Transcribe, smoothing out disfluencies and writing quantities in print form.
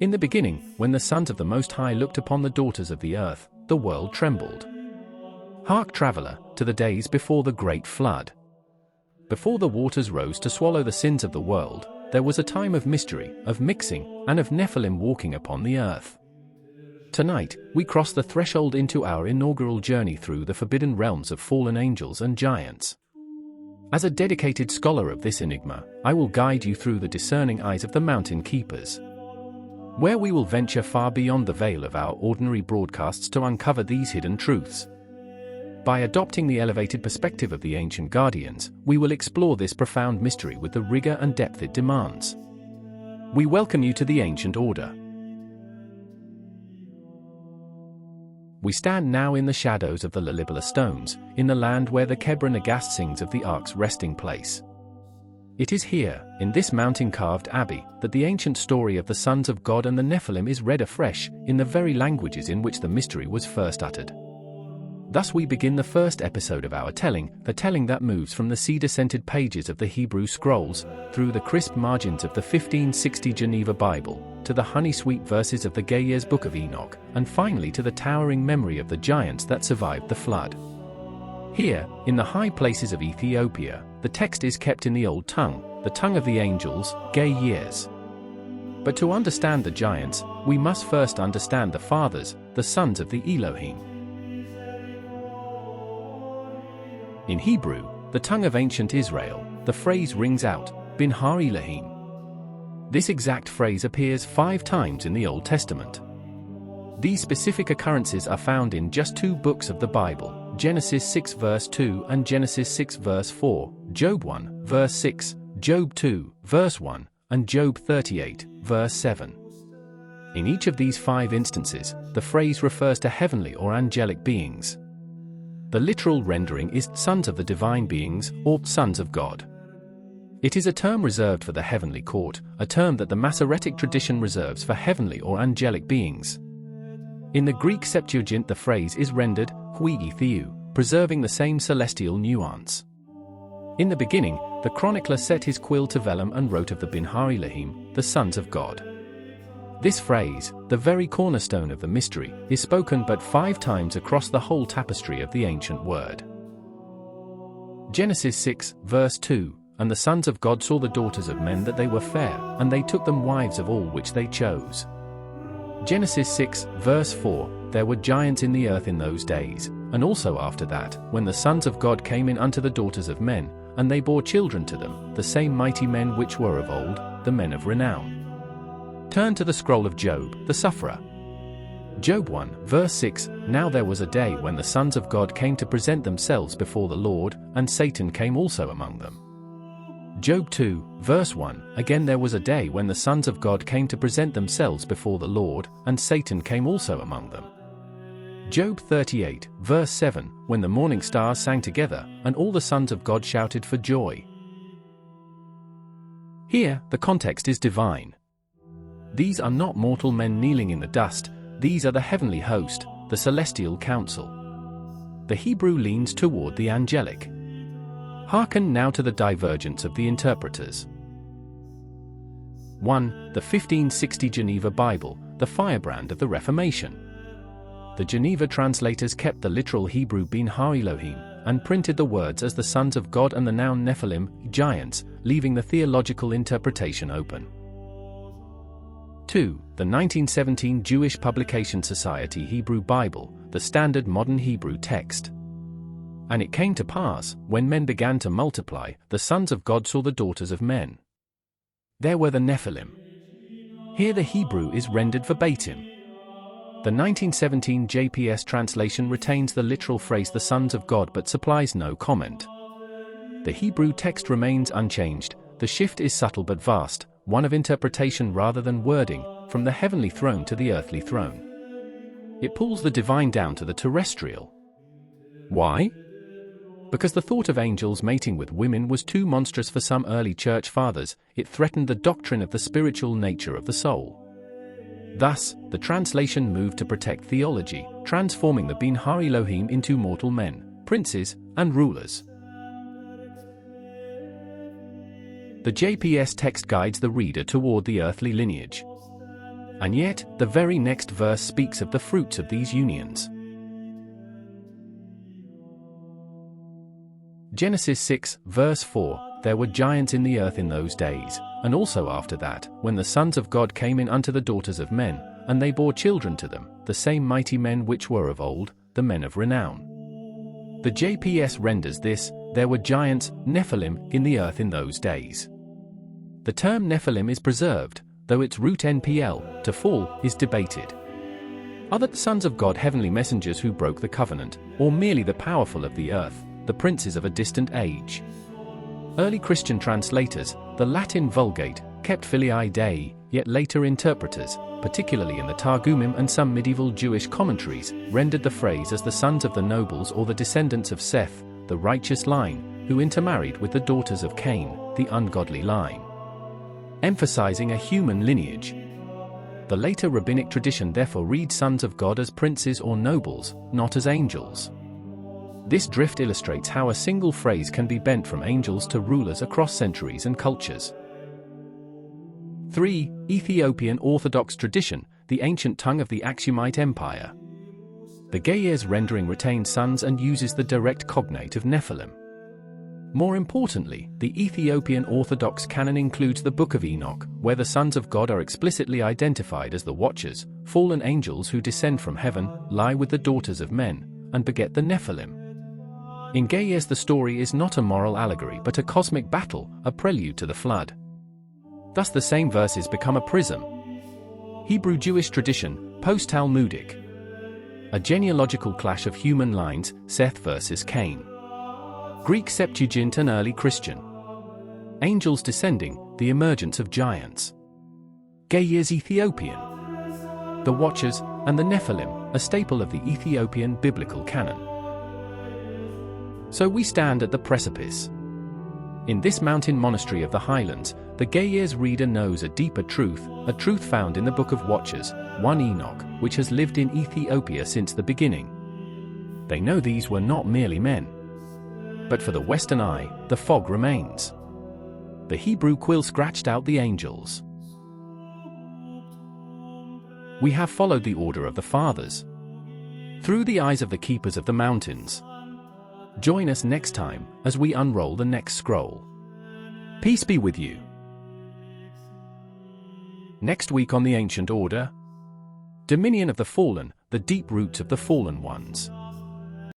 In the beginning, when the sons of the Most High looked upon the daughters of the earth, the world trembled. Hark, traveler, to the days before the great flood. Before the waters rose to swallow the sins of the world, there was a time of mystery, of mixing, and of Nephilim walking upon the earth. Tonight, we cross the threshold into our inaugural journey through the forbidden realms of fallen angels and giants. As a dedicated scholar of this enigma, I will guide you through the discerning eyes of the mountain keepers, where we will venture far beyond the veil of our ordinary broadcasts to uncover these hidden truths. By adopting the elevated perspective of the ancient guardians, we will explore this profound mystery with the rigor and depth it demands. We welcome you to the ancient order. We stand now in the shadows of the Lalibela stones, in the land where the Kebra Nagast sings of the Ark's resting place. It is here, in this mountain-carved abbey, that the ancient story of the sons of God and the Nephilim is read afresh, in the very languages in which the mystery was first uttered. Thus we begin the first episode of our telling, the telling that moves from the cedar-scented pages of the Hebrew Scrolls, through the crisp margins of the 1560 Geneva Bible, to the honey-sweet verses of the Gayer's Book of Enoch, and finally to the towering memory of the giants that survived the flood. Here, in the high places of Ethiopia, the text is kept in the old tongue, the tongue of the angels, Gayers. But to understand the giants, we must first understand the fathers, the sons of the Elohim. In Hebrew, the tongue of ancient Israel, the phrase rings out, Bin Har Elohim. This exact phrase appears 5 times in the Old Testament. These specific occurrences are found in just 2 books of the Bible, Genesis 6 verse 2 and Genesis 6 verse 4, Job 1 verse 6, Job 2 verse 1, and Job 38 verse 7. In each of these 5 instances, the phrase refers to heavenly or angelic beings. The literal rendering is sons of the divine beings, or sons of God. It is a term reserved for the heavenly court, a term that the Masoretic tradition reserves for heavenly or angelic beings. In the Greek Septuagint the phrase is rendered, hui theou, preserving the same celestial nuance. In the beginning, the chronicler set his quill to vellum and wrote of the Bin Har Elohim, the sons of God. This phrase, the very cornerstone of the mystery, is spoken but 5 times across the whole tapestry of the ancient word. Genesis 6, verse 2, And the sons of God saw the daughters of men that they were fair, and they took them wives of all which they chose. Genesis 6, verse 4, There were giants in the earth in those days, and also after that, when the sons of God came in unto the daughters of men, and they bore children to them, the same mighty men which were of old, the men of renown. Turn to the scroll of Job, the sufferer. Job 1, verse 6, Now there was a day when the sons of God came to present themselves before the Lord, and Satan came also among them. Job 2, verse 1, Again there was a day when the sons of God came to present themselves before the Lord, and Satan came also among them. Job 38, verse 7, When the morning stars sang together, and all the sons of God shouted for joy. Here, the context is divine. These are not mortal men kneeling in the dust, these are the heavenly host, the celestial council. The Hebrew leans toward the angelic. Hearken now to the divergence of the interpreters. 1. The 1560 Geneva Bible, the firebrand of the Reformation. The Geneva translators kept the literal Hebrew Bin Har Elohim, and printed the words as the sons of God and the noun Nephilim, giants, leaving the theological interpretation open. 2. The 1917 Jewish Publication Society Hebrew Bible, the standard modern Hebrew text. And it came to pass, when men began to multiply, the sons of God saw the daughters of men. There were the Nephilim. Here the Hebrew is rendered verbatim. The 1917 JPS translation retains the literal phrase the sons of God but supplies no comment. The Hebrew text remains unchanged, the shift is subtle but vast, one of interpretation rather than wording, from the heavenly throne to the earthly throne. It pulls the divine down to the terrestrial. Why? Because the thought of angels mating with women was too monstrous for some early church fathers, it threatened the doctrine of the spiritual nature of the soul. Thus, the translation moved to protect theology, transforming the Bin Har Elohim into mortal men, princes, and rulers. The JPS text guides the reader toward the earthly lineage. And yet, the very next verse speaks of the fruits of these unions. Genesis 6, verse 4, "There were giants in the earth in those days, and also after that, when the sons of God came in unto the daughters of men, and they bore children to them, the same mighty men which were of old, the men of renown." The JPS renders this, "There were giants, Nephilim, in the earth in those days." The term Nephilim is preserved, though its root NPL, to fall, is debated. Are the sons of God heavenly messengers who broke the covenant, or merely the powerful of the earth, the princes of a distant age? Early Christian translators, the Latin Vulgate, kept Filii Dei, yet later interpreters, particularly in the Targumim and some medieval Jewish commentaries, rendered the phrase as the sons of the nobles or the descendants of Seth, the righteous line, who intermarried with the daughters of Cain, the ungodly line, emphasizing a human lineage. The later rabbinic tradition therefore reads sons of God as princes or nobles, not as angels. This drift illustrates how a single phrase can be bent from angels to rulers across centuries and cultures. 3. Ethiopian Orthodox tradition, the ancient tongue of the Aksumite Empire. The Ge'ez rendering retains sons and uses the direct cognate of Nephilim. More importantly, the Ethiopian Orthodox canon includes the Book of Enoch, where the sons of God are explicitly identified as the Watchers, fallen angels who descend from heaven, lie with the daughters of men, and beget the Nephilim. In Ge'ez the story is not a moral allegory but a cosmic battle, a prelude to the flood. Thus the same verses become a prism. Hebrew Jewish tradition, post-Talmudic. A genealogical clash of human lines, Seth versus Cain. Greek Septuagint and early Christian. Angels descending, the emergence of giants. Ge'ez Ethiopian. The Watchers, and the Nephilim, a staple of the Ethiopian biblical canon. So we stand at the precipice. In this mountain monastery of the highlands, the Ge'ez reader knows a deeper truth, a truth found in the Book of Watchers, 1 Enoch, which has lived in Ethiopia since the beginning. They know these were not merely men. But for the Western eye, the fog remains. The Hebrew quill scratched out the angels. We have followed the order of the fathers, through the eyes of the keepers of the mountains. Join us next time, as we unroll the next scroll. Peace be with you. Next week on the Ancient Order, Dominion of the Fallen, the deep roots of the fallen ones.